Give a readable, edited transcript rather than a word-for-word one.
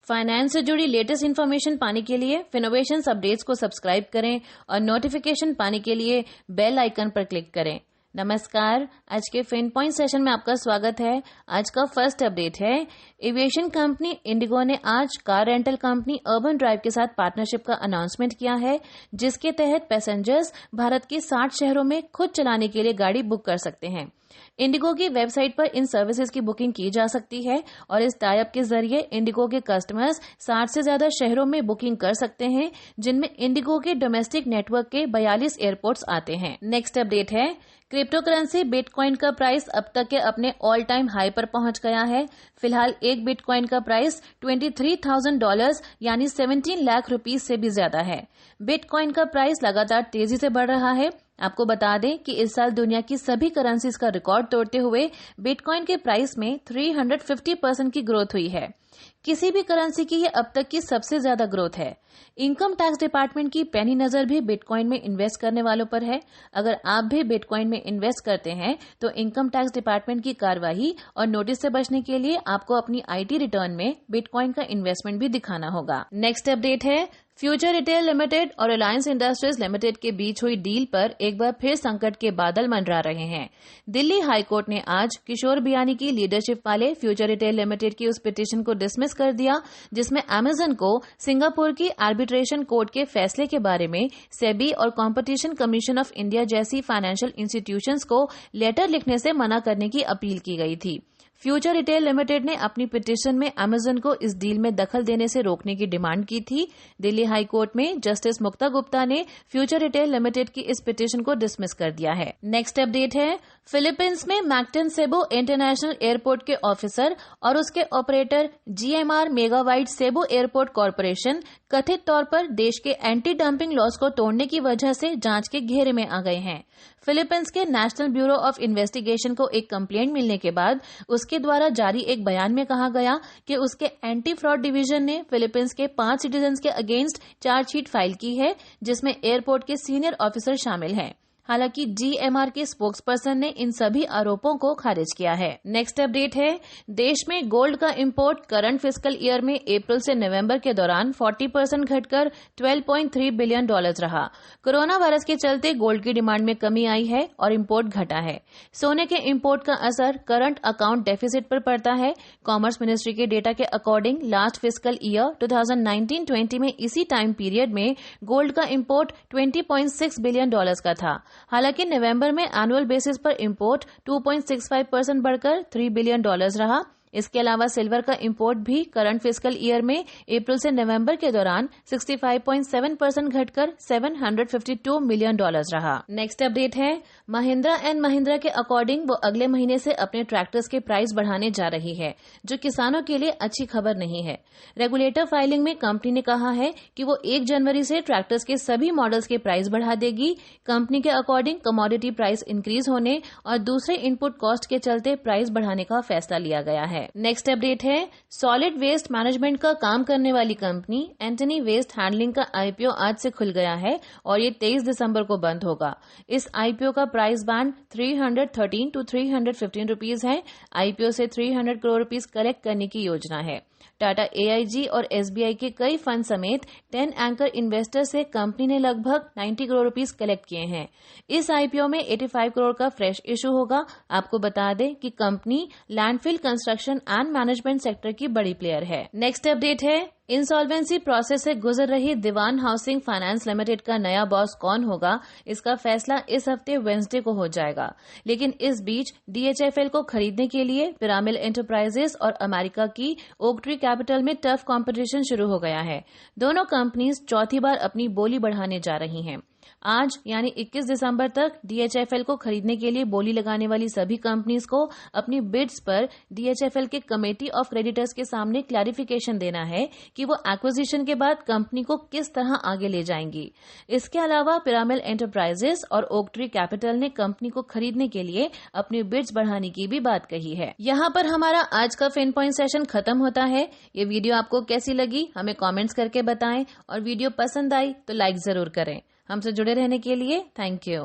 Finance से जुड़ी latest information पाने के लिए फिनोवेशंस अपडेट्स को सब्सक्राइब करें और नोटिफिकेशन पाने के लिए बेल आइकन पर क्लिक करें। नमस्कार, आज के फिन पॉइंट सेशन में आपका स्वागत है। आज का फर्स्ट अपडेट है, एविएशन कंपनी इंडिगो ने आज car rental company urban drive के साथ पार्टनरशिप का अनाउंसमेंट किया है, जिसके तहत पैसेंजर्स भारत के 60 शहरों में खुद चलाने के लिए गाड़ी बुक कर सकते हैं। इंडिगो की वेबसाइट पर इन सर्विसेज की बुकिंग की जा सकती है और इस टाइप के जरिए इंडिगो के कस्टमर्स 60 से ज्यादा शहरों में बुकिंग कर सकते हैं, जिनमें इंडिगो के डोमेस्टिक नेटवर्क के 42 एयरपोर्ट्स आते हैं। नेक्स्ट अपडेट है, क्रिप्टो करेंसी बिटकॉइन का प्राइस अब तक के अपने ऑल टाइम हाई पर पहुंच गया है। फिलहाल एक बिटकॉइन का प्राइस $23,000 यानी 17 लाख रुपीस से भी ज्यादा है। बिटकॉइन का प्राइस लगातार तेजी से बढ़ रहा है। आपको बता दें कि इस साल दुनिया की सभी करेंसीज का रिकॉर्ड तोड़ते हुए बिटकॉइन के प्राइस में 350% की ग्रोथ हुई है। किसी भी करेंसी की यह अब तक की सबसे ज्यादा ग्रोथ है। इनकम टैक्स डिपार्टमेंट की पैनी नजर भी बिटकॉइन में इन्वेस्ट करने वालों पर है। अगर आप भी बिटकॉइन में इन्वेस्ट करते हैं तो इनकम टैक्स डिपार्टमेंट की कार्यवाही और नोटिस से बचने के लिए आपको अपनी आईटी रिटर्न में बिटकॉइन का इन्वेस्टमेंट भी दिखाना होगा। नेक्स्ट अपडेट है, फ्यूचर रिटेल लिमिटेड और रिलायंस इंडस्ट्रीज लिमिटेड के बीच हुई डील पर एक बार फिर संकट के बादल मंडरा रहे हैं। दिल्ली हाईकोर्ट ने आज किशोर बियानी की लीडरशिप वाले फ्यूचर रिटेल लिमिटेड की उस पिटीशन को डिसमिस कर दिया, जिसमें अमेजन को सिंगापुर की आर्बिट्रेशन कोर्ट के फैसले के बारे में सेबी और कॉम्पिटिशन कमीशन ऑफ इंडिया जैसी फाइनेंशियल इंस्टीट्यूशंस को लेटर लिखने से मना करने की अपील की गई थी। फ्यूचर रिटेल लिमिटेड ने अपनी पिटीशन में अमेजन को इस डील में दखल देने से रोकने की डिमांड की थी। दिल्ली हाईकोर्ट में जस्टिस मुक्ता गुप्ता ने फ्यूचर रिटेल लिमिटेड की इस पिटीशन को डिसमिस कर दिया है। नेक्स्ट अपडेट है, फिलीपींस में मैक्टन सेबो इंटरनेशनल एयरपोर्ट के ऑफिसर और उसके operator GMR megabyte सेबो airport corporation कथित तौर पर देश के एंटी डंपिंग लॉज को तोड़ने की वजह से जांच के घेरे में आ गए हैं। फिलीपींस के नेशनल ब्यूरो ऑफ इन्वेस्टिगेशन को एक कंप्लेंट मिलने के बाद उसके द्वारा जारी एक बयान में कहा गया कि उसके एंटी फ्रॉड डिवीजन ने फिलीपींस के 5 सिटीजन्स के अगेंस्ट चार्जशीट फाइल की है, जिसमें एयरपोर्ट के सीनियर ऑफिसर शामिल हैं। हालांकि जीएमआर के स्पोक्सपर्सन ने इन सभी आरोपों को खारिज किया है। नेक्स्ट अपडेट है, देश में गोल्ड का इंपोर्ट करंट फिस्कल ईयर में अप्रैल से नवंबर के दौरान 40% घटकर $12.3 बिलियन रहा। कोरोना वायरस के चलते गोल्ड की डिमांड में कमी आई है और इंपोर्ट घटा है। सोने के इंपोर्ट का असर करंट अकाउंट डेफिसिट पर पड़ता है। कॉमर्स मिनिस्ट्री के डेटा के अकॉर्डिंग लास्ट फिस्कल ईयर 2019-20 में इसी टाइम पीरियड में गोल्ड का इंपोर्ट $20.6 बिलियन का था। हालांकि नवंबर में एनुअल बेसिस पर इंपोर्ट 2.65% बढ़कर $3 बिलियन रहा। इसके अलावा सिल्वर का इंपोर्ट भी करंट फिस्कल ईयर में अप्रैल से नवंबर के दौरान 65.7% घटकर $752 मिलियन रहा। नेक्स्ट अपडेट है, महिंद्रा एंड महिंद्रा के अकॉर्डिंग वो अगले महीने से अपने ट्रैक्टर्स के प्राइस बढ़ाने जा रही है, जो किसानों के लिए अच्छी खबर नहीं है। रेगुलेटर फाइलिंग में कंपनी ने कहा है कि वो 1 जनवरी से ट्रैक्टर्स के सभी मॉडल्स के प्राइस बढ़ा देगी। कंपनी के अकॉर्डिंग कमोडिटी प्राइस इंक्रीज होने और दूसरे इनपुट कॉस्ट के चलते प्राइस बढ़ाने का फैसला लिया गया है। नेक्स्ट अपडेट है, सॉलिड वेस्ट मैनेजमेंट का काम करने वाली कंपनी एंटनी वेस्ट हैंडलिंग का आईपीओ आज से खुल गया है और ये 23 दिसंबर को बंद होगा। इस आईपीओ का प्राइस बैंड 313 to 315 रुपीज है। आईपीओ से 300 करोड़ रुपीज कलेक्ट करने की योजना है। टाटा एआईजी और एसबीआई के कई फंड समेत 10 एंकर इन्वेस्टर से कंपनी ने लगभग 90 करोड़ रुपीस कलेक्ट किए हैं। इस आईपीओ में 85 करोड़ का फ्रेश इशू होगा। आपको बता दें कि company landfill construction and management sector की बड़ी प्लेयर है। नेक्स्ट अपडेट है, इंसॉल्वेंसी प्रोसेस से गुजर रही दीवान हाउसिंग फाइनेंस लिमिटेड का नया बॉस कौन होगा, इसका फैसला इस हफ्ते वेडनेसडे को हो जाएगा। लेकिन इस बीच डीएचएफएल को खरीदने के लिए पिरामिड एंटरप्राइजेस और अमेरिका की ओकट्री कैपिटल में टफ कंपटीशन शुरू हो गया है। दोनों कंपनीज चौथी बार अपनी बोली बढ़ाने जा रही हैं। आज यानी 21 दिसंबर तक डीएचएफएल को खरीदने के लिए बोली लगाने वाली सभी कंपनीज को अपनी बिड्स पर डीएचएफएल के कमेटी ऑफ क्रेडिटर्स के सामने क्लैरिफिकेशन देना है कि वो एक्विजिशन के बाद कंपनी को किस तरह आगे ले जाएंगी। इसके अलावा पिरामिड एंटरप्राइजेस और ओकट्री कैपिटल ने कंपनी को खरीदने के लिए अपनी बिड्स बढ़ाने की भी बात कही है। यहाँ पर हमारा आज का फिन पॉइंट सेशन खत्म होता है। ये वीडियो आपको कैसी लगी हमें कॉमेंट्स करके बताएं और वीडियो पसंद आई तो लाइक जरूर करें। हमसे जुड़े रहने के लिए थैंक यू।